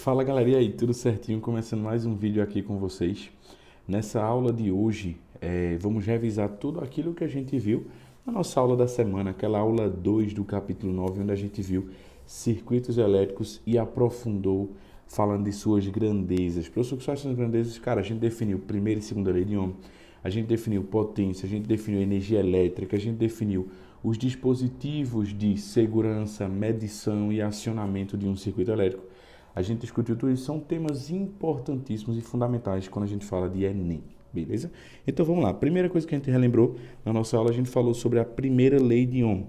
Fala galera, e aí, tudo certinho? Começando mais um vídeo aqui com vocês. Nessa aula de hoje, vamos revisar tudo aquilo que a gente viu na nossa aula da semana, aquela aula 2 do capítulo 9, onde a gente viu circuitos elétricos e aprofundou falando de suas grandezas. Professor, que são essas grandezas? Cara, a gente definiu primeira e segunda lei de Ohm, a gente definiu potência, a gente definiu energia elétrica, a gente definiu os dispositivos de segurança, medição e acionamento de um circuito elétrico. A gente discutiu tudo isso, são temas importantíssimos e fundamentais quando a gente fala de Enem, beleza? Então vamos lá, primeira coisa que a gente relembrou na nossa aula, a gente falou sobre a primeira lei de Ohm.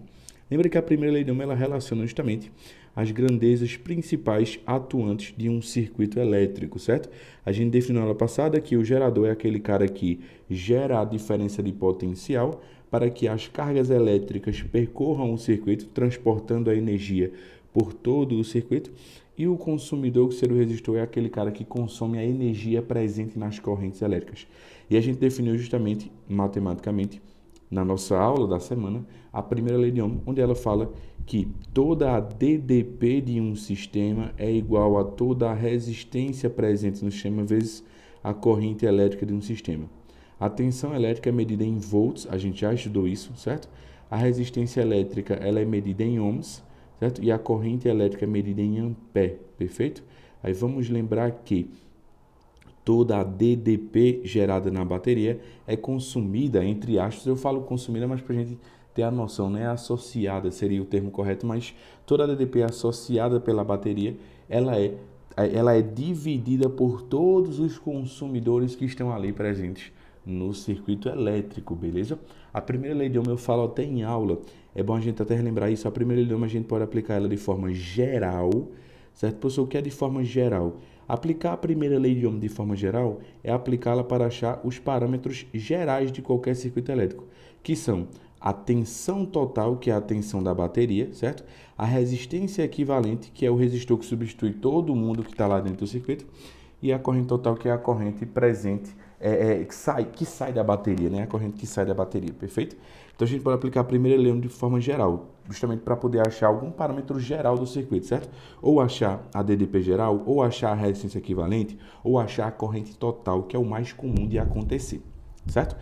Lembra que a primeira lei de Ohm, ela relaciona justamente as grandezas principais atuantes de um circuito elétrico, certo? A gente definiu na aula passada que o gerador é aquele cara que gera a diferença de potencial para que as cargas elétricas percorram o circuito, transportando a energia por todo o circuito. E o consumidor, que seria o resistor, é aquele cara que consome a energia presente nas correntes elétricas. E a gente definiu justamente, matematicamente, na nossa aula da semana, a primeira lei de Ohm, onde ela fala que toda a DDP de um sistema é igual a toda a resistência presente no sistema vezes a corrente elétrica de um sistema. A tensão elétrica é medida em volts, a gente já estudou isso, certo? A resistência elétrica ela é medida em ohms, certo? E a corrente elétrica é medida em ampere, perfeito? Aí vamos lembrar que toda a DDP gerada na bateria é consumida, entre aspas, eu falo consumida, mas para a gente ter a noção, né? Associada seria o termo correto, mas toda a DDP associada pela bateria, ela é dividida por todos os consumidores que estão ali presentes no circuito elétrico, beleza? A primeira lei de Ohm eu falo até em aula, é bom a gente até relembrar isso. A primeira lei de Ohm a gente pode aplicar ela de forma geral, certo? Professor, o que é de forma geral? Aplicar a primeira lei de Ohm de forma geral é aplicá-la para achar os parâmetros gerais de qualquer circuito elétrico, que são a tensão total, que é a tensão da bateria, certo? A resistência equivalente, que é o resistor que substitui todo mundo que está lá dentro do circuito, e a corrente total, que é a corrente presente, que sai da bateria, né? A corrente que sai da bateria, perfeito? Então a gente pode aplicar a primeira lei de forma geral, justamente para poder achar algum parâmetro geral do circuito, certo? Ou achar a DDP geral, ou achar a resistência equivalente, ou achar a corrente total, que é o mais comum de acontecer, certo?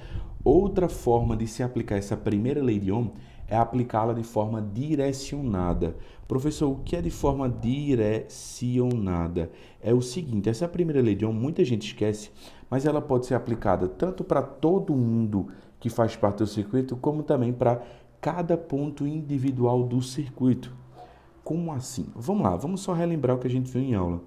Outra forma de se aplicar essa primeira lei de Ohm é aplicá-la de forma direcionada. Professor, o que é de forma direcionada? É o seguinte, essa primeira lei de Ohm muita gente esquece, mas ela pode ser aplicada tanto para todo mundo que faz parte do circuito, como também para cada ponto individual do circuito. Como assim? Vamos lá, vamos só relembrar o que a gente viu em aula.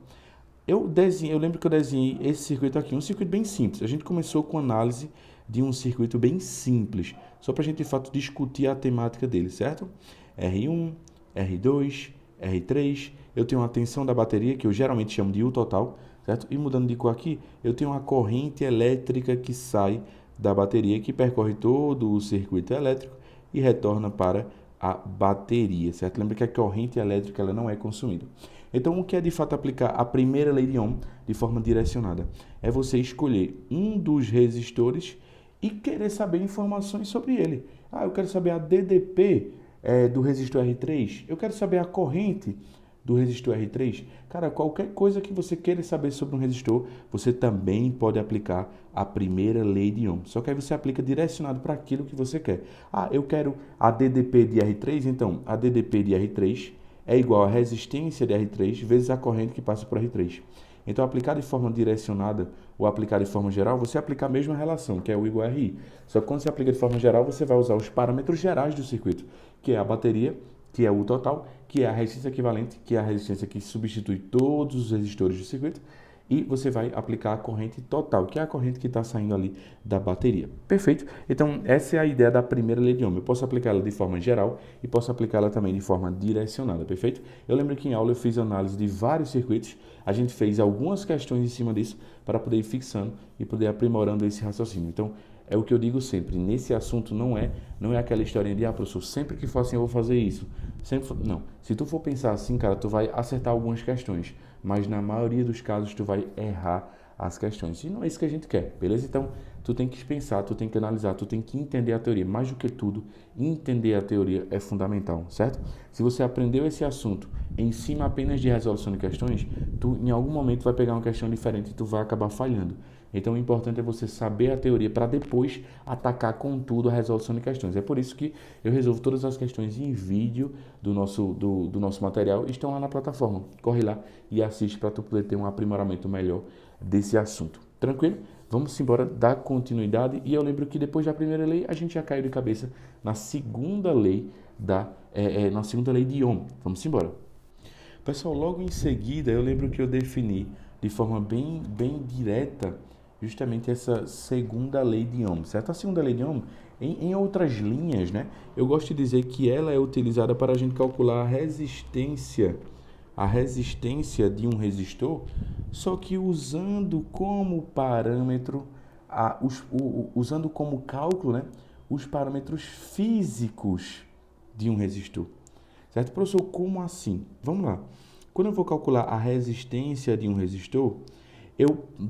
Eu lembro que eu desenhei esse circuito aqui, um circuito bem simples. A gente começou com análise de um circuito bem simples, só para a gente de fato discutir a temática dele, certo? R1, R2, R3, eu tenho a tensão da bateria, que eu geralmente chamo de U total, certo? E mudando de cor aqui, eu tenho uma corrente elétrica que sai da bateria, que percorre todo o circuito elétrico e retorna para a bateria, certo? Lembra que a corrente elétrica ela não é consumida. Então, o que é de fato aplicar a primeira lei de Ohm de forma direcionada? É você escolher um dos resistores e querer saber informações sobre ele. Eu quero saber a DDP do resistor R3, eu quero saber a corrente do resistor R3. Cara, qualquer coisa que você queira saber sobre um resistor, você também pode aplicar a primeira lei de Ohm. Só que aí você aplica direcionado para aquilo que você quer. Eu quero a DDP de R3, então a DDP de R3 é igual a resistência de R3 vezes a corrente que passa por R3. Então, aplicar de forma direcionada ou aplicar de forma geral, você aplica a mesma relação, que é U igual a RI. Só que quando você aplica de forma geral, você vai usar os parâmetros gerais do circuito, que é a bateria, que é o U total, que é a resistência equivalente, que é a resistência que substitui todos os resistores do circuito, e você vai aplicar a corrente total, que é a corrente que está saindo ali da bateria. Perfeito? Então, essa é a ideia da primeira lei de Ohm. Eu posso aplicar ela de forma geral e posso aplicar ela também de forma direcionada, perfeito? Eu lembro que em aula eu fiz análise de vários circuitos, a gente fez algumas questões em cima disso para poder ir fixando e poder aprimorando esse raciocínio. Então, é o que eu digo sempre, nesse assunto não é aquela historinha de, professor, sempre que for assim eu vou fazer isso. Não, se tu for pensar assim, cara, tu vai acertar algumas questões, mas na maioria dos casos tu vai errar as questões. E não é isso que a gente quer, beleza? Então, tu tem que pensar, tu tem que analisar, tu tem que entender a teoria. Mais do que tudo, entender a teoria é fundamental, certo? Se você aprendeu esse assunto em cima apenas de resolução de questões, tu em algum momento vai pegar uma questão diferente e tu vai acabar falhando. Então, o importante é você saber a teoria para depois atacar com tudo a resolução de questões. É por isso que eu resolvo todas as questões em vídeo do nosso material e estão lá na plataforma. Corre lá e assiste para tu poder ter um aprimoramento melhor desse assunto. Tranquilo? Vamos embora dar continuidade. E eu lembro que depois da primeira lei, a gente já caiu de cabeça na segunda lei de Ohm. Vamos embora. Pessoal, logo em seguida, eu lembro que eu defini de forma bem direta justamente essa segunda lei de Ohm, certo? A segunda lei de Ohm, em outras linhas, né? Eu gosto de dizer que ela é utilizada para a gente calcular a resistência de um resistor, só que usando como parâmetro, usando como cálculo, né, os parâmetros físicos de um resistor. Certo? Professor, como assim? Vamos lá. Quando eu vou calcular a resistência de um resistor,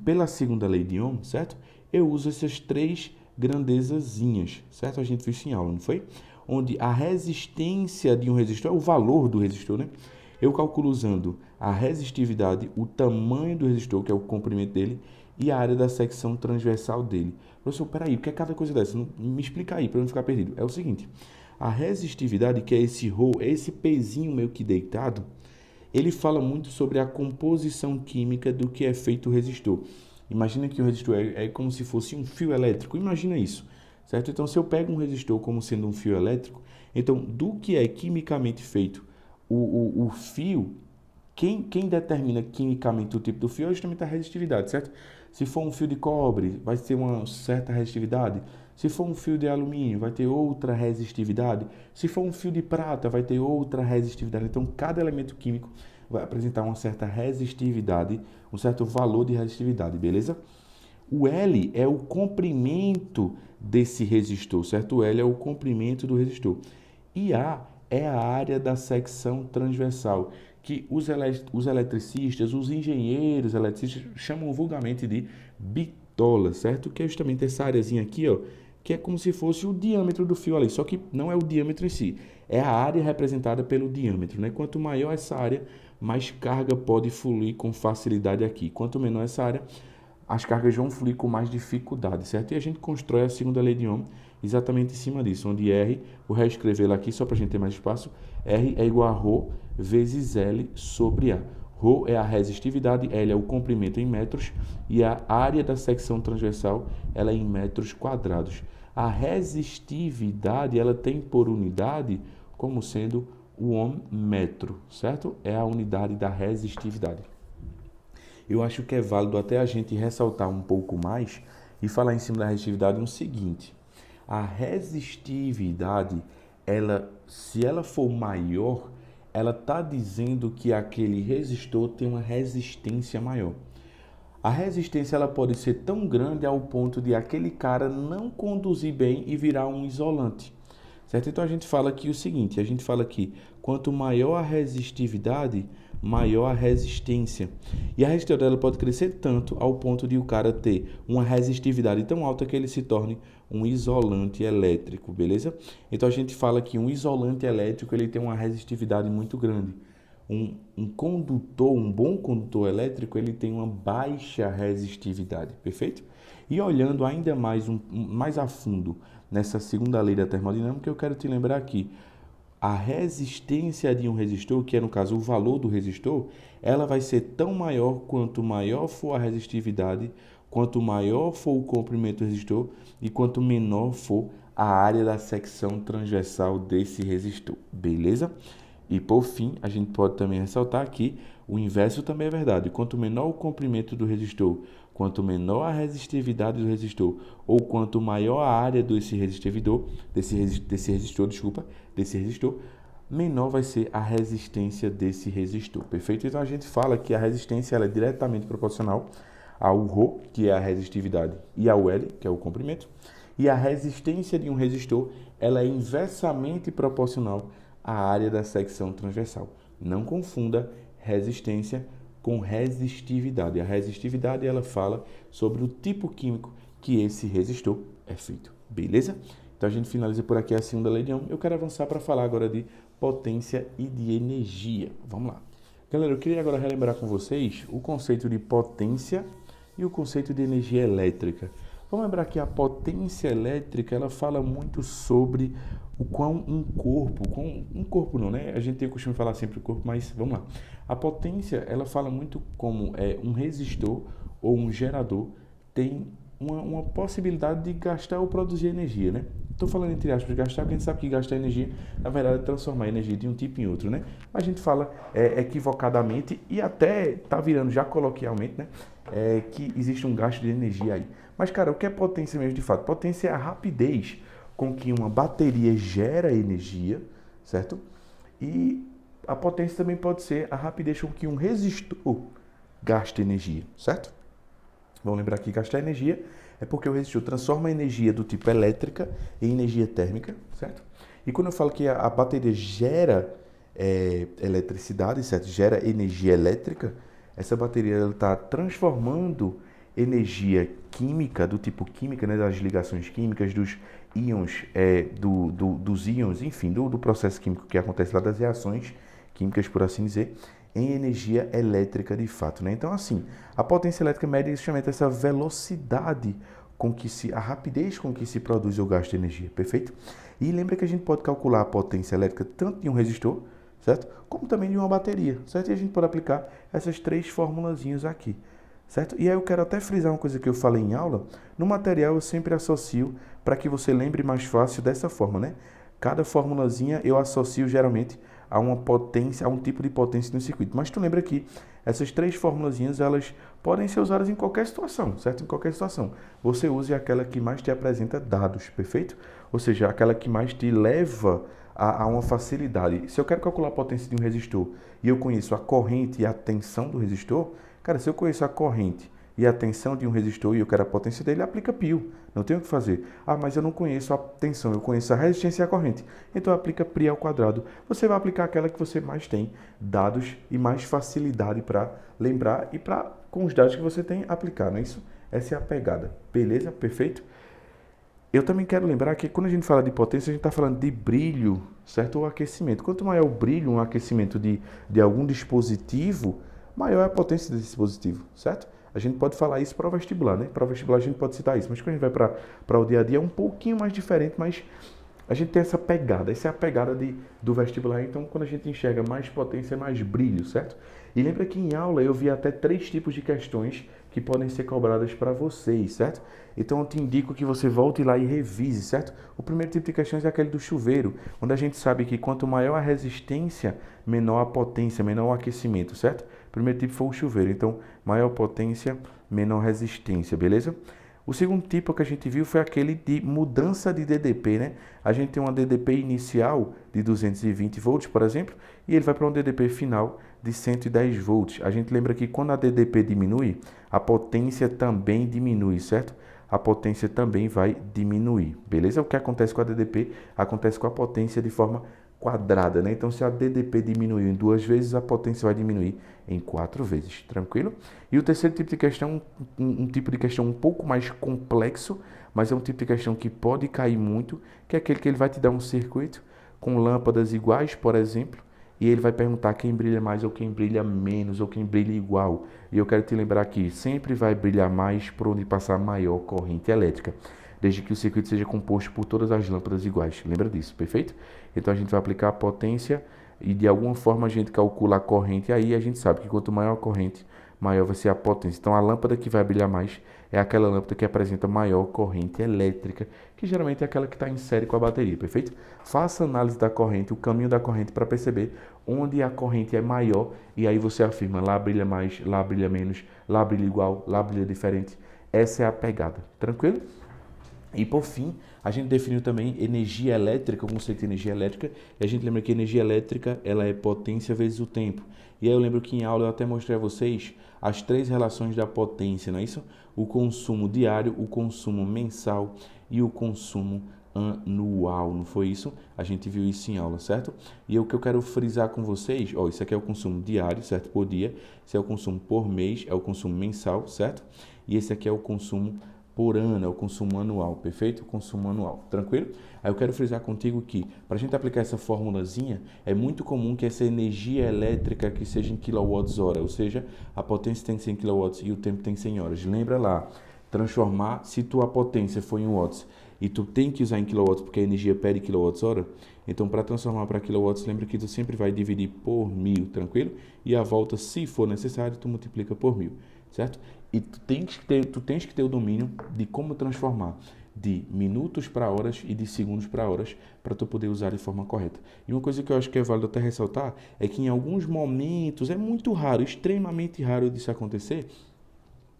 pela segunda lei de Ohm, certo? Eu uso essas três grandezazinhas, certo? A gente viu isso em aula, não foi? Onde a resistência de um resistor é o valor do resistor, né? Eu calculo usando a resistividade, o tamanho do resistor, que é o comprimento dele, e a área da secção transversal dele. Professor, peraí, o que é cada coisa dessa? Me explica aí, para eu não ficar perdido. É o seguinte, a resistividade, que é esse ρ, esse pezinho meio que deitado, ele fala muito sobre a composição química do que é feito o resistor. Imagina que o resistor é como se fosse um fio elétrico. Imagina isso, certo? Então, se eu pego um resistor como sendo um fio elétrico, então, do que é quimicamente feito o fio, quem determina quimicamente o tipo do fio é justamente a resistividade, certo? Se for um fio de cobre, vai ter uma certa resistividade. Se for um fio de alumínio, vai ter outra resistividade. Se for um fio de prata, vai ter outra resistividade. Então, cada elemento químico vai apresentar uma certa resistividade, um certo valor de resistividade, beleza? O L é o comprimento desse resistor, certo? O L é o comprimento do resistor. E A é a área da secção transversal, que os eletricistas, os engenheiros eletricistas chamam vulgarmente de bitola, certo? Que é justamente essa areazinha aqui, ó, que é como se fosse o diâmetro do fio ali, só que não é o diâmetro em si, é a área representada pelo diâmetro, né? Quanto maior essa área, mais carga pode fluir com facilidade aqui. Quanto menor essa área, as cargas vão fluir com mais dificuldade, certo? E a gente constrói a segunda lei de Ohm exatamente em cima disso, onde R, vou reescrevê-la aqui só para a gente ter mais espaço, R é igual a ρ vezes L sobre A. Ρ é a resistividade, L é o comprimento em metros e a área da secção transversal ela é em metros quadrados. A resistividade ela tem por unidade como sendo o ohm metro, certo? É a unidade da resistividade. Eu acho que é válido até a gente ressaltar um pouco mais e falar em cima da resistividade o seguinte. A resistividade, se ela for maior, ela está dizendo que aquele resistor tem uma resistência maior. A resistência ela pode ser tão grande ao ponto de aquele cara não conduzir bem e virar um isolante. Certo? Então a gente fala aqui o seguinte, a gente fala que quanto maior a resistividade, maior a resistência. E a resistividade ela pode crescer tanto ao ponto de o cara ter uma resistividade tão alta que ele se torne um isolante elétrico, beleza? Então a gente fala que um isolante elétrico ele tem uma resistividade muito grande. Um condutor, um bom condutor elétrico, ele tem uma baixa resistividade, perfeito? E olhando ainda mais a fundo nessa segunda lei da termodinâmica, eu quero te lembrar aqui, a resistência de um resistor, que é no caso o valor do resistor, ela vai ser tão maior quanto maior for a resistividade, quanto maior for o comprimento do resistor e quanto menor for a área da secção transversal desse resistor, beleza? E por fim, a gente pode também ressaltar aqui, o inverso também é verdade. Quanto menor o comprimento do resistor, quanto menor a resistividade do resistor, ou quanto maior a área desse resistor, menor vai ser a resistência desse resistor, perfeito? Então a gente fala que a resistência ela é diretamente proporcional ao ρ, que é a resistividade, e ao L, que é o comprimento, e a resistência de um resistor ela é inversamente proporcional à área da secção transversal. Não confunda resistência com resistividade. A resistividade ela fala sobre o tipo químico que esse resistor é feito. Beleza? Então a gente finaliza por aqui a segunda lei de Ohm. Eu quero avançar para falar agora de potência e de energia. Vamos lá. Galera, eu queria agora relembrar com vocês o conceito de potência e o conceito de energia elétrica. Vamos lembrar que a potência elétrica, ela fala muito sobre o quão um corpo não, né? A gente tem o costume de falar sempre o corpo, mas vamos lá. A potência, ela fala muito como um resistor ou um gerador tem uma possibilidade de gastar ou produzir energia, né? Estou falando entre aspas de gastar, porque a gente sabe que gastar energia, na verdade, é transformar a energia de um tipo em outro, né? Mas a gente fala equivocadamente e até está virando já coloquialmente, né? Que existe um gasto de energia aí. Mas, cara, o que é potência mesmo de fato? Potência é a rapidez com que uma bateria gera energia, certo? E a potência também pode ser a rapidez com que um resistor gasta energia, certo? Vamos lembrar que gastar energia é porque o resistor transforma a energia do tipo elétrica em energia térmica, certo? E quando eu falo que a bateria gera eletricidade, certo? Gera energia elétrica, essa bateria está transformando energia química, do tipo química, né? Das ligações químicas, dos íons, dos íons, enfim, do processo químico que acontece lá, das reações químicas, por assim dizer, em energia elétrica de fato, né? Então, assim, a potência elétrica mede justamente essa velocidade a rapidez com que se produz ou gasta energia, perfeito? E lembra que a gente pode calcular a potência elétrica tanto de um resistor, certo? Como também de uma bateria, certo? E a gente pode aplicar essas três formulazinhas aqui, certo? E aí eu quero até frisar uma coisa que eu falei em aula. No material eu sempre associo para que você lembre mais fácil dessa forma, né? Cada formulazinha eu associo geralmente a uma potência, a um tipo de potência no circuito. Mas tu lembra que essas três formulazinhas, elas podem ser usadas em qualquer situação, certo? Em qualquer situação. Você use aquela que mais te apresenta dados, perfeito? Ou seja, aquela que mais te leva a uma facilidade. Se eu quero calcular a potência de um resistor e eu conheço a corrente e a tensão do resistor, cara, se eu conheço a corrente e a tensão de um resistor e eu quero a potência dele, aplica π. Não tenho o que fazer. Ah, mas eu não conheço a tensão, eu conheço a resistência e a corrente. Então aplica π ao quadrado. Você vai aplicar aquela que você mais tem dados e mais facilidade para lembrar e para, com os dados que você tem, aplicar, não é isso? Essa é a pegada. Beleza? Perfeito? Eu também quero lembrar que quando a gente fala de potência, a gente está falando de brilho, certo? Ou aquecimento. Quanto maior o brilho, um aquecimento de algum dispositivo, maior é a potência desse dispositivo, certo? A gente pode falar isso para o vestibular, né? Para o vestibular a gente pode citar isso, mas quando a gente vai para o dia a dia é um pouquinho mais diferente, mas a gente tem essa pegada do vestibular. Então, quando a gente enxerga mais potência, mais brilho, certo? E lembra que em aula eu vi até 3 tipos de questões que podem ser cobradas para vocês, certo? Então, eu te indico que você volte lá e revise, certo? O primeiro tipo de questões é aquele do chuveiro, onde a gente sabe que quanto maior a resistência, menor a potência, menor o aquecimento, certo? O primeiro tipo foi o chuveiro, então, maior potência, menor resistência, beleza? O segundo tipo que a gente viu foi aquele de mudança de DDP, né? A gente tem uma DDP inicial de 220 volts, por exemplo, e ele vai para um DDP final de 110 volts. A gente lembra que quando a DDP diminui, a potência também diminui, certo? A potência também vai diminuir, beleza? O que acontece com a DDP acontece com a potência de forma quadrada, né? Então, se a DDP diminuiu em 2 vezes, a potência vai diminuir em 4 vezes, tranquilo? E o terceiro tipo de questão, um tipo de questão um pouco mais complexo, mas é um tipo de questão que pode cair muito, que é aquele que ele vai te dar um circuito com lâmpadas iguais, por exemplo, e ele vai perguntar quem brilha mais ou quem brilha menos ou quem brilha igual. E eu quero te lembrar que sempre vai brilhar mais por onde passar maior corrente elétrica, desde que o circuito seja composto por todas as lâmpadas iguais. Lembra disso, perfeito? Então a gente vai aplicar a potência e de alguma forma a gente calcula a corrente. Aí a gente sabe que quanto maior a corrente, maior vai ser a potência. Então a lâmpada que vai brilhar mais é aquela lâmpada que apresenta maior corrente elétrica, que geralmente é aquela que está em série com a bateria, perfeito? Faça análise da corrente, o caminho da corrente para perceber onde a corrente é maior e aí você afirma, lá brilha mais, lá brilha menos, lá brilha igual, lá brilha diferente. Essa é a pegada, tranquilo? E por fim, a gente definiu também energia elétrica, o conceito de energia elétrica, e a gente lembra que energia elétrica ela é potência vezes o tempo. E aí eu lembro que em aula eu até mostrei a vocês as 3 relações da potência, não é isso? O consumo diário, o consumo mensal e o consumo anual, não foi isso? A gente viu isso em aula, certo? E o que eu quero frisar com vocês, ó, isso aqui é o consumo diário, certo? Por dia, esse é o consumo por mês, é o consumo mensal, certo? E esse aqui é o consumo por ano, é o consumo anual, perfeito? O consumo anual, tranquilo? Aí eu quero frisar contigo que, para a gente aplicar essa formulazinha, é muito comum que essa energia elétrica que seja em kWh, ou seja, a potência tem 100 kW e o tempo tem 100 horas. Lembra lá, transformar, se tua potência for em watts e tu tem que usar em kilowatts porque a energia pede kWh, então para transformar para kilowatts, lembra que tu sempre vai dividir por 1000, tranquilo? E a volta, se for necessário, tu multiplica por 1000, certo? E tu tens que ter o domínio de como transformar de minutos para horas e de segundos para horas para tu poder usar de forma correta. E uma coisa que eu acho que é válido até ressaltar é que em alguns momentos, é muito raro, extremamente raro disso acontecer,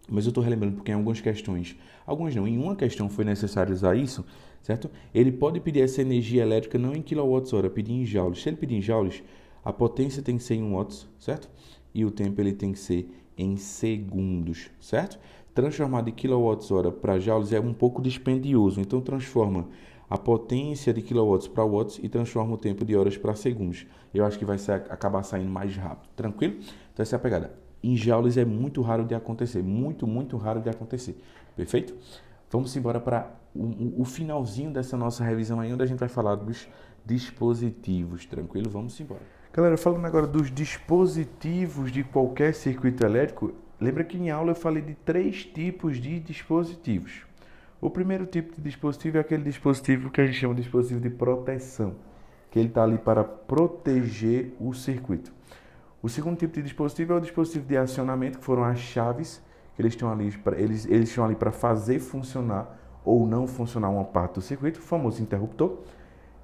mas eu estou relembrando porque em algumas questões, algumas não, em uma questão foi necessário usar isso, certo? Ele pode pedir essa energia elétrica não em kWh, pedir em joules. Se ele pedir em joules, a potência tem que ser em watts, certo? E o tempo ele tem que ser em segundos, certo? Transformar de kWh para joules é um pouco dispendioso, então transforma a potência de kilowatts para watts e transforma o tempo de horas para segundos. Eu acho que vai acabar saindo mais rápido, tranquilo? Então essa é a pegada. Em joules é muito raro de acontecer, muito raro de acontecer, perfeito? Vamos embora para o finalzinho dessa nossa revisão aí, onde a gente vai falar dos dispositivos, tranquilo? Vamos embora. Galera, falando agora dos dispositivos de qualquer circuito elétrico, lembra que em aula eu falei de 3 tipos de dispositivos. O primeiro tipo de dispositivo é aquele dispositivo que a gente chama de dispositivo de proteção, que ele está ali para proteger o circuito. O segundo tipo de dispositivo é o dispositivo de acionamento, que foram as chaves, que eles estão ali para fazer funcionar ou não funcionar uma parte do circuito, o famoso interruptor.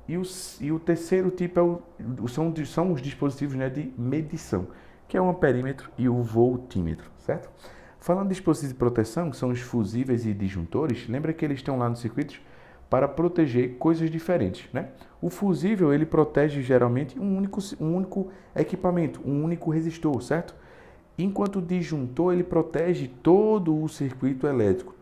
E o terceiro tipo são os dispositivos, né, de medição, que é o amperímetro e o voltímetro, certo? Falando de dispositivos de proteção, que são os fusíveis e disjuntores, lembra que eles estão lá nos circuitos para proteger coisas diferentes, né? O fusível, ele protege geralmente um único equipamento, um único resistor, certo? Enquanto o disjuntor, ele protege todo o circuito elétrico,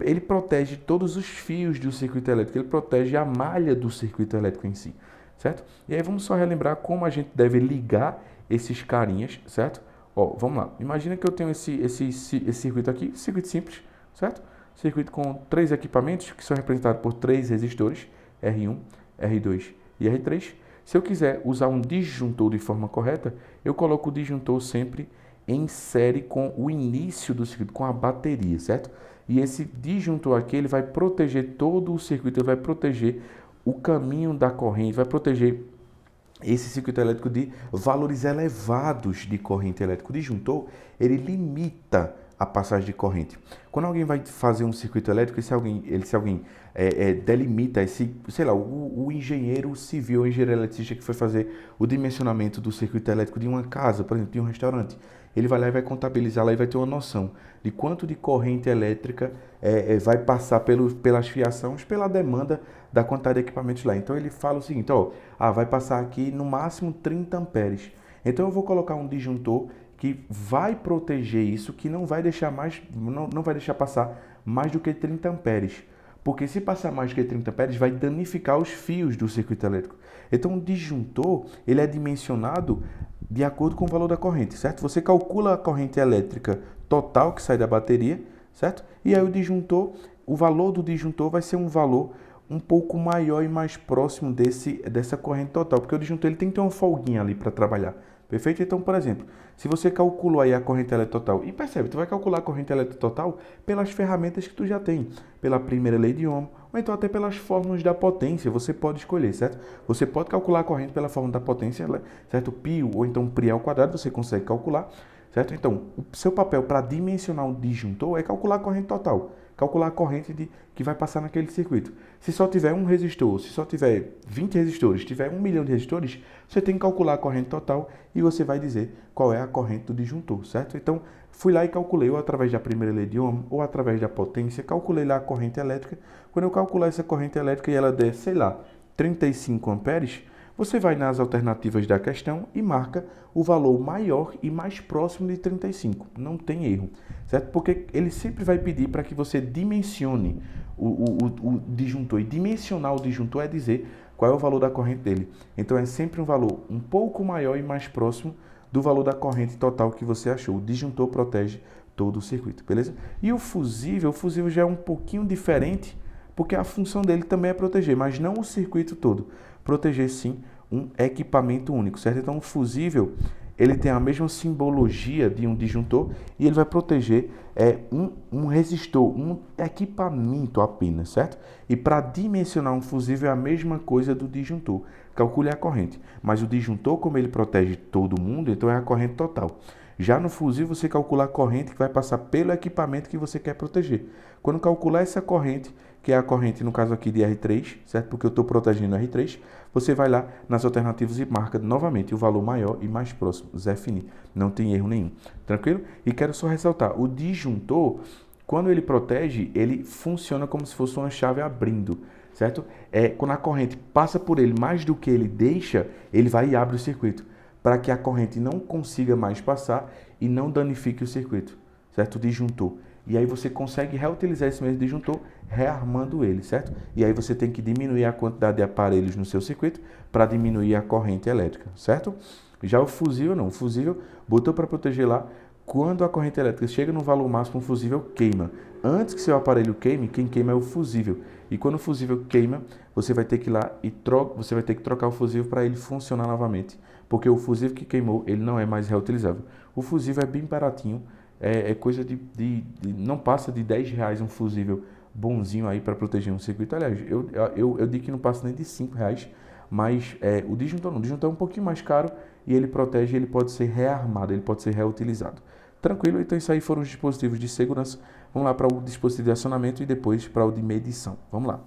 ele protege todos os fios do circuito elétrico, ele protege a malha do circuito elétrico em si, certo? E aí vamos só relembrar como a gente deve ligar esses carinhas, certo? Ó, vamos lá, imagina que eu tenho esse circuito aqui, circuito simples, certo? Circuito com 3 equipamentos que são representados por 3 resistores, R1, R2 e R3. Se eu quiser usar um disjuntor de forma correta, eu coloco o disjuntor sempre em série com o início do circuito, com a bateria, certo? E esse disjuntor aqui, ele vai proteger todo o circuito, ele vai proteger o caminho da corrente, vai proteger esse circuito elétrico de valores elevados de corrente elétrica. O disjuntor, ele limita a passagem de corrente. Quando alguém vai fazer um circuito elétrico, se alguém delimita esse, sei lá, o engenheiro civil, o engenheiro eletricista que foi fazer o dimensionamento do circuito elétrico de uma casa, por exemplo, de um restaurante, ele vai lá e vai contabilizar lá e vai ter uma noção de quanto de corrente elétrica vai passar pelas fiações, pela demanda da quantidade de equipamentos lá. Então ele fala o seguinte, ó, vai passar aqui no máximo 30 amperes. Então eu vou colocar um disjuntor que vai proteger isso, que não vai deixar passar mais do que 30 amperes. Porque se passar mais do que 30 amperes, vai danificar os fios do circuito elétrico. Então o disjuntor, ele é dimensionado de acordo com o valor da corrente, certo? Você calcula a corrente elétrica total que sai da bateria, certo? E aí o valor do disjuntor vai ser um valor um pouco maior e mais próximo dessa corrente total, porque o disjuntor ele tem que ter uma folguinha ali para trabalhar. Perfeito? Então, por exemplo, se você calculou aí a corrente elétrica total, e percebe, tu vai calcular a corrente elétrica total pelas ferramentas que tu já tem, pela primeira lei de Ohm, ou então até pelas fórmulas da potência, você pode escolher, certo? Você pode calcular a corrente pela fórmula da potência, certo? Π ou então π ao quadrado, você consegue calcular, certo? Então, o seu papel para dimensionar um disjuntor é calcular a corrente total, calcular a corrente que vai passar naquele circuito. Se só tiver um resistor, se só tiver 20 resistores, tiver 1 milhão de resistores, você tem que calcular a corrente total e você vai dizer qual é a corrente do disjuntor, certo? Então, fui lá e calculei, ou através da primeira lei de Ohm, ou através da potência, calculei lá a corrente elétrica. Quando eu calcular essa corrente elétrica e ela der, sei lá, 35 amperes, você vai nas alternativas da questão e marca o valor maior e mais próximo de 35. Não tem erro, certo? Porque ele sempre vai pedir para que você dimensione o disjuntor. E dimensionar o disjuntor é dizer qual é o valor da corrente dele. Então é sempre um valor um pouco maior e mais próximo do valor da corrente total que você achou. O disjuntor protege todo o circuito, beleza? E o fusível já é um pouquinho diferente, porque a função dele também é proteger, mas não o circuito todo. Proteger, sim, um equipamento único, certo? Então, o fusível, ele tem a mesma simbologia de um disjuntor e ele vai proteger um resistor, um equipamento apenas, certo? E para dimensionar um fusível é a mesma coisa do disjuntor. Calcule a corrente, mas o disjuntor, como ele protege todo mundo, então é a corrente total. Já no fusível, você calcula a corrente que vai passar pelo equipamento que você quer proteger. Quando calcular essa corrente, que é a corrente, no caso aqui de R3, certo? Porque eu estou protegendo R3, você vai lá nas alternativas e marca novamente o valor maior e mais próximo, Zé Fini. Não tem erro nenhum. Tranquilo? E quero só ressaltar, o disjuntor, quando ele protege, ele funciona como se fosse uma chave abrindo, certo? Quando a corrente passa por ele mais do que ele deixa, ele vai e abre o circuito, para que a corrente não consiga mais passar e não danifique o circuito, certo? O disjuntor. E aí você consegue reutilizar esse mesmo disjuntor, rearmando ele, certo? E aí você tem que diminuir a quantidade de aparelhos no seu circuito para diminuir a corrente elétrica, certo? Já o fusível não. O fusível botou para proteger lá. Quando a corrente elétrica chega no valor máximo, o fusível queima. Antes que seu aparelho queime, quem queima é o fusível. E quando o fusível queima, você vai ter que ir lá e você vai ter que trocar o fusível para ele funcionar novamente. Porque o fusível que queimou, ele não é mais reutilizável. O fusível é bem baratinho. É coisa não passa de R$10 um fusível bonzinho aí para proteger um circuito. Aliás, eu digo que não passa nem de R$5, mas o disjuntor não. O disjuntor é um pouquinho mais caro e ele protege, ele pode ser rearmado, ele pode ser reutilizado. Tranquilo? Então isso aí foram os dispositivos de segurança. Vamos lá para o dispositivo de acionamento e depois para o de medição. Vamos lá.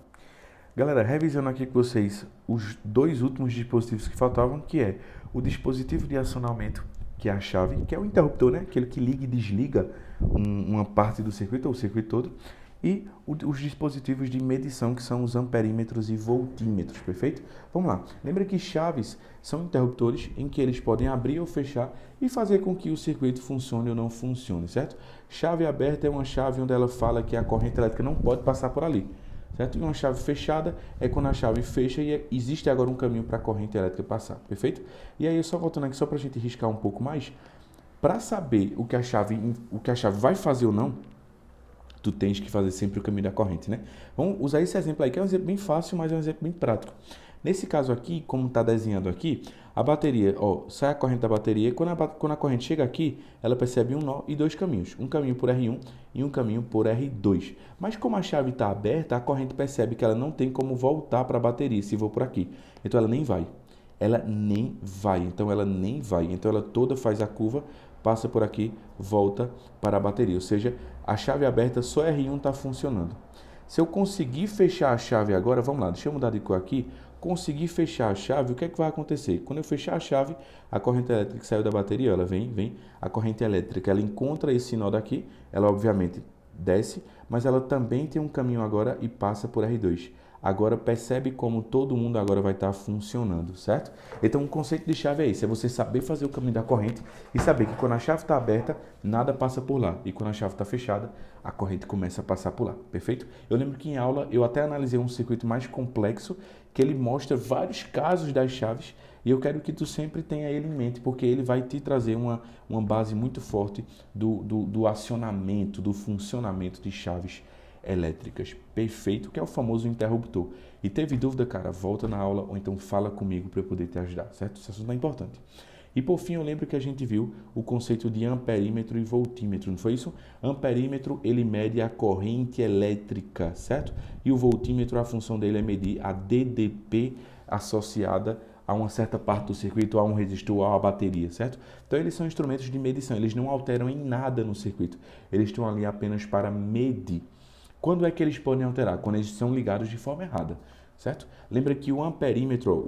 Galera, revisando aqui com vocês os dois últimos dispositivos que faltavam, que é o dispositivo de acionamento, que é a chave, que é o interruptor, né? Aquele que liga e desliga uma parte do circuito, ou o circuito todo, e os dispositivos de medição, que são os amperímetros e voltímetros, perfeito? Vamos lá. Lembra que chaves são interruptores em que eles podem abrir ou fechar e fazer com que o circuito funcione ou não funcione, certo? Chave aberta é uma chave onde ela fala que a corrente elétrica não pode passar por ali, certo? E uma chave fechada é quando a chave fecha e existe agora um caminho para a corrente elétrica passar, perfeito? E aí, só voltando aqui, só para a gente riscar um pouco mais, para saber o que a chave vai fazer ou não, tu tens que fazer sempre o caminho da corrente, né? Vamos usar esse exemplo aí, que é um exemplo bem fácil, mas é um exemplo bem prático. Nesse caso aqui, como está desenhado aqui, a bateria, ó, sai a corrente da bateria, quando a corrente chega aqui, ela percebe um nó e dois caminhos, um caminho por R1 e um caminho por R2. Mas como a chave está aberta, a corrente percebe que ela não tem como voltar para a bateria, se for por aqui. Então ela nem vai. Então ela toda faz a curva, passa por aqui, volta para a bateria. Ou seja, a chave aberta, só R1 está funcionando. Se eu conseguir fechar a chave agora, vamos lá, deixa eu mudar de cor aqui. Conseguir fechar a chave, o que é que vai acontecer? Quando eu fechar a chave, a corrente elétrica que saiu da bateria, ela vem, a corrente elétrica, ela encontra esse nó daqui, ela obviamente desce, mas ela também tem um caminho agora e passa por R2. Agora percebe como todo mundo agora vai estar funcionando, certo? Então o conceito de chave é esse, é você saber fazer o caminho da corrente e saber que quando a chave está aberta, nada passa por lá. E quando a chave está fechada, a corrente começa a passar por lá, perfeito? Eu lembro que em aula eu até analisei um circuito mais complexo, que ele mostra vários casos das chaves, e eu quero que tu sempre tenha ele em mente, porque ele vai te trazer uma base muito forte do acionamento, do funcionamento de chaves elétricas, perfeito, que é o famoso interruptor. E teve dúvida, cara, volta na aula ou então fala comigo para eu poder te ajudar, certo? Esse assunto é importante. E por fim, eu lembro que a gente viu o conceito de amperímetro e voltímetro, não foi isso? Amperímetro, ele mede a corrente elétrica, certo? E o voltímetro, a função dele é medir a DDP associada a uma certa parte do circuito, a um resistor, a uma bateria, certo? Então, eles são instrumentos de medição, eles não alteram em nada no circuito, eles estão ali apenas para medir. Quando é que eles podem alterar? Quando eles são ligados de forma errada, certo? Lembra que o amperímetro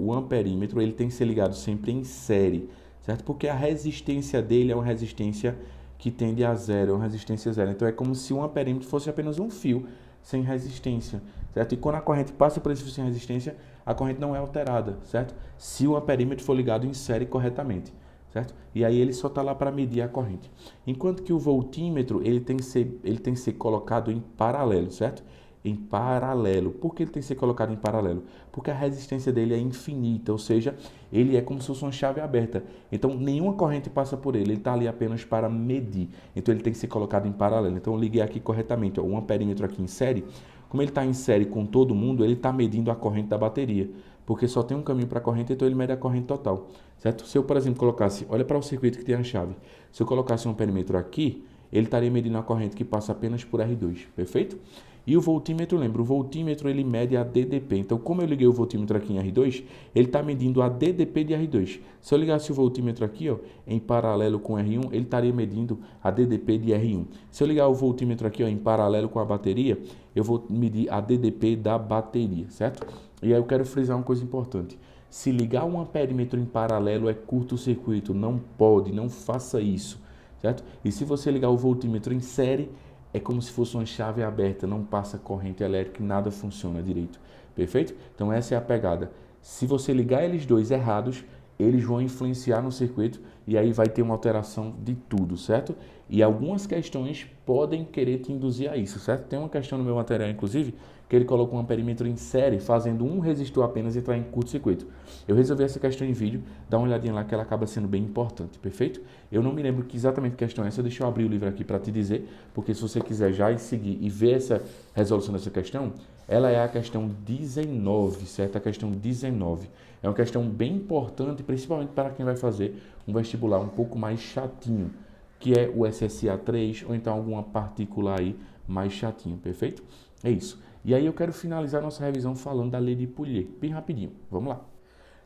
ele tem que ser ligado sempre em série, certo? Porque a resistência dele é uma resistência que tende a zero, é uma resistência zero. Então é como se um amperímetro fosse apenas um fio sem resistência, certo? E quando a corrente passa por esse fio sem resistência, a corrente não é alterada, certo? Se o amperímetro for ligado em série corretamente, certo? E aí ele só está lá para medir a corrente. Enquanto que o voltímetro ele tem que ser colocado em paralelo, certo? em paralelo. Por que ele tem que ser colocado em paralelo? Porque a resistência dele é infinita, ou seja, ele é como se fosse uma chave aberta. Então, nenhuma corrente passa por ele está ali apenas para medir. Então, ele tem que ser colocado em paralelo. Então, eu liguei aqui corretamente, ó, um amperímetro aqui em série. Como ele está em série com todo mundo, ele está medindo a corrente da bateria, porque só tem um caminho para a corrente, então ele mede a corrente total, certo? Se eu, por exemplo, colocasse, olha para o circuito que tem a chave, se eu colocasse um amperímetro aqui, ele estaria medindo a corrente que passa apenas por R2, perfeito? E o voltímetro, lembra, o voltímetro ele mede a DDP. Então, como eu liguei o voltímetro aqui em R2, ele está medindo a DDP de R2. Se eu ligasse o voltímetro aqui, ó, em paralelo com R1, ele estaria medindo a DDP de R1. Se eu ligar o voltímetro aqui, ó, em paralelo com a bateria, eu vou medir a DDP da bateria, certo? E aí eu quero frisar uma coisa importante. Se ligar um amperímetro em paralelo é curto-circuito, não pode, não faça isso, certo? E se você ligar o voltímetro em série, é como se fosse uma chave aberta, não passa corrente elétrica e nada funciona direito, perfeito? Então essa é a pegada. Se você ligar eles dois errados, eles vão influenciar no circuito e aí vai ter uma alteração de tudo, certo? E algumas questões podem querer te induzir a isso, certo? Tem uma questão no meu material, inclusive, que ele colocou um amperímetro em série, fazendo um resistor apenas entrar em curto-circuito. Eu resolvi essa questão em vídeo, dá uma olhadinha lá que ela acaba sendo bem importante, perfeito? Eu não me lembro que exatamente que questão é essa, deixa eu abrir o livro aqui para te dizer, porque se você quiser já seguir e ver essa resolução dessa questão, ela é a questão 19, certo? A questão 19. É uma questão bem importante, principalmente para quem vai fazer um vestibular um pouco mais chatinho, que é o SSA 3 ou então alguma particular aí mais chatinho, perfeito? É isso. E aí eu quero finalizar nossa revisão falando da lei de Pouliot, bem rapidinho. Vamos lá.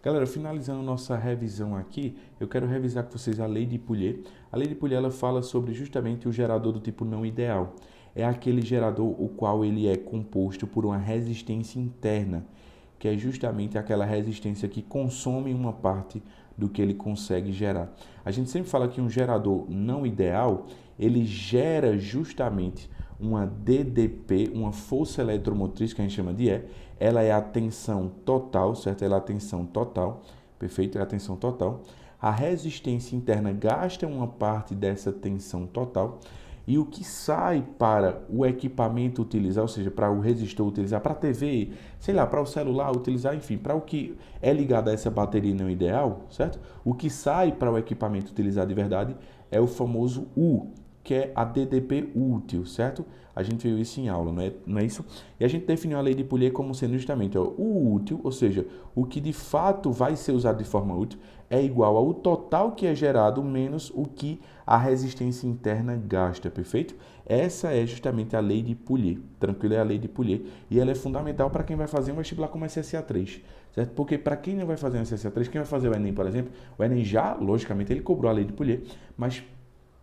Galera, finalizando nossa revisão aqui, eu quero revisar com vocês a lei de Pouliot. A lei de Pouliot ela fala sobre justamente o gerador do tipo não ideal. É aquele gerador o qual ele é composto por uma resistência interna, que é justamente aquela resistência que consome uma parte do que ele consegue gerar. A gente sempre fala que um gerador não ideal, ele gera justamente uma DDP, uma força eletromotriz, que a gente chama de E, ela é a tensão total, certo? Ela é a tensão total, perfeito? É a tensão total. A resistência interna gasta uma parte dessa tensão total e o que sai para o equipamento utilizar, ou seja, para o resistor utilizar, para a TV, sei lá, para o celular utilizar, enfim, para o que é ligado a essa bateria não ideal, certo? O que sai para o equipamento utilizar de verdade é o famoso U, que é a DDP útil, certo? A gente viu isso em aula, não é isso? E a gente definiu a lei de Pouliot como sendo justamente ó, o útil, ou seja, o que de fato vai ser usado de forma útil, é igual ao total que é gerado menos o que a resistência interna gasta, perfeito? Essa é justamente a lei de Pouliot, tranquilo? É a lei de Pouliot e ela é fundamental para quem vai fazer um vestibular como SSA 3, certo? Porque para quem não vai fazer um SSA 3, quem vai fazer o Enem, por exemplo, o Enem já, logicamente, ele cobrou a lei de Pouliot, mas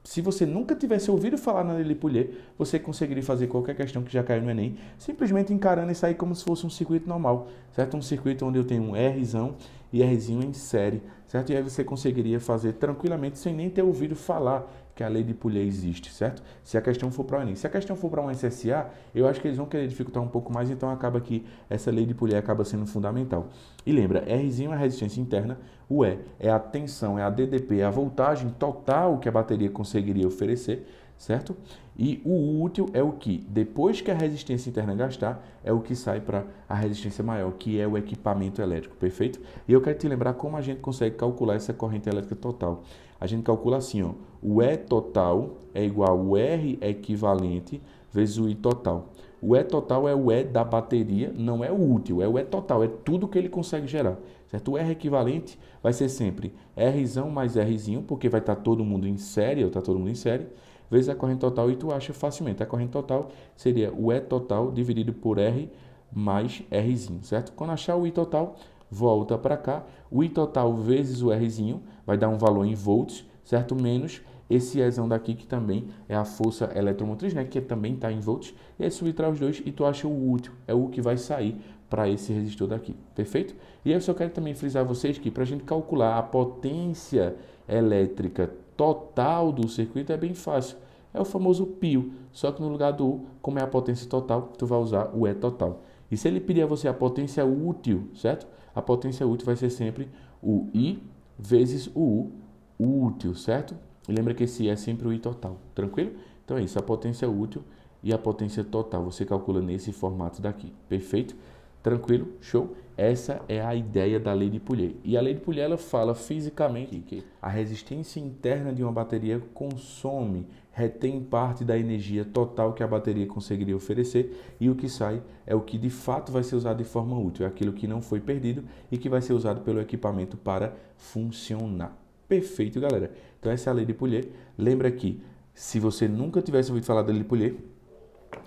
se você nunca tivesse ouvido falar na lei de Pouliot, você conseguiria fazer qualquer questão que já caiu no Enem, simplesmente encarando isso aí como se fosse um circuito normal, certo? Um circuito onde eu tenho um Rzão e Rzinho em série, certo? E aí você conseguiria fazer tranquilamente sem nem ter ouvido falar que a lei de Pouliot existe, certo? Se a questão for para o Enem. Se a questão for para um SSA, eu acho que eles vão querer dificultar um pouco mais, então acaba que essa lei de Pouliot acaba sendo fundamental. E lembra, Rzinho é a resistência interna, o E é a tensão, é a DDP, é a voltagem total que a bateria conseguiria oferecer, certo? E o útil é o que, depois que a resistência interna gastar, é o que sai para a resistência maior, que é o equipamento elétrico, perfeito? E eu quero te lembrar como a gente consegue calcular essa corrente elétrica total. A gente calcula assim, ó, o E total é igual ao R equivalente vezes o I total. O E total é o E da bateria, não é o útil, é o E total, é tudo que ele consegue gerar, certo? O R equivalente vai ser sempre Rzão mais Rzinho, porque vai estar todo mundo em série, ou está todo mundo em série, vezes a corrente total, e tu acha facilmente. A corrente total seria o E total dividido por R mais Rzinho, certo? Quando achar o I total, volta para cá, o I total vezes o Rzinho vai dar um valor em volts, certo? Menos esse Ezão daqui, que também é a força eletromotriz, né? Que também está em volts, e aí subtrai os dois e tu acha o útil, é o que vai sair para esse resistor daqui, perfeito? E aí eu só quero também frisar vocês que para a gente calcular a potência elétrica total do circuito é bem fácil, é o famoso π, só que no lugar do U, como é a potência total, tu vai usar o E total. E se ele pedir a você a potência útil, certo? A potência útil vai ser sempre o I vezes o U útil, certo? E lembra que esse I é sempre o I total, tranquilo? Então é isso, a potência útil e a potência total você calcula nesse formato daqui, perfeito? Tranquilo? Show? Essa é a ideia da lei de Pouliot. E a lei de Pouliot ela fala fisicamente que a resistência interna de uma bateria consome, retém parte da energia total que a bateria conseguiria oferecer e o que sai é o que de fato vai ser usado de forma útil, é aquilo que não foi perdido e que vai ser usado pelo equipamento para funcionar. Perfeito, galera. Então essa é a lei de Pouliot. Lembra que se você nunca tivesse ouvido falar da lei de Pouliot,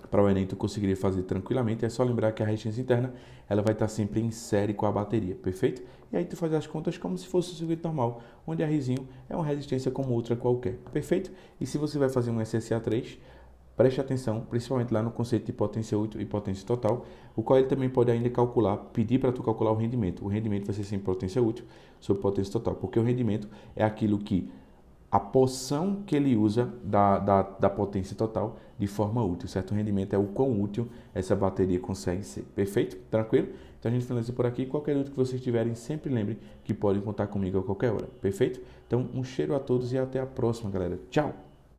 para o Enem tu conseguiria fazer tranquilamente, é só lembrar que a resistência interna ela vai estar sempre em série com a bateria, perfeito? E aí tu faz as contas como se fosse um circuito normal, onde a Rzinho é uma resistência como outra qualquer, perfeito? E se você vai fazer um SSA3, preste atenção, principalmente lá no conceito de potência útil e potência total, o qual ele também pode ainda calcular, pedir para tu calcular o rendimento. O rendimento vai ser sempre potência útil sobre potência total, porque o rendimento é aquilo que a porção que ele usa da potência total de forma útil, certo? O rendimento é o quão útil essa bateria consegue ser, perfeito? Tranquilo? Então a gente finaliza por aqui. Qualquer dúvida que vocês tiverem, sempre lembrem que podem contar comigo a qualquer hora, perfeito? Então um cheiro a todos e até a próxima, galera. Tchau!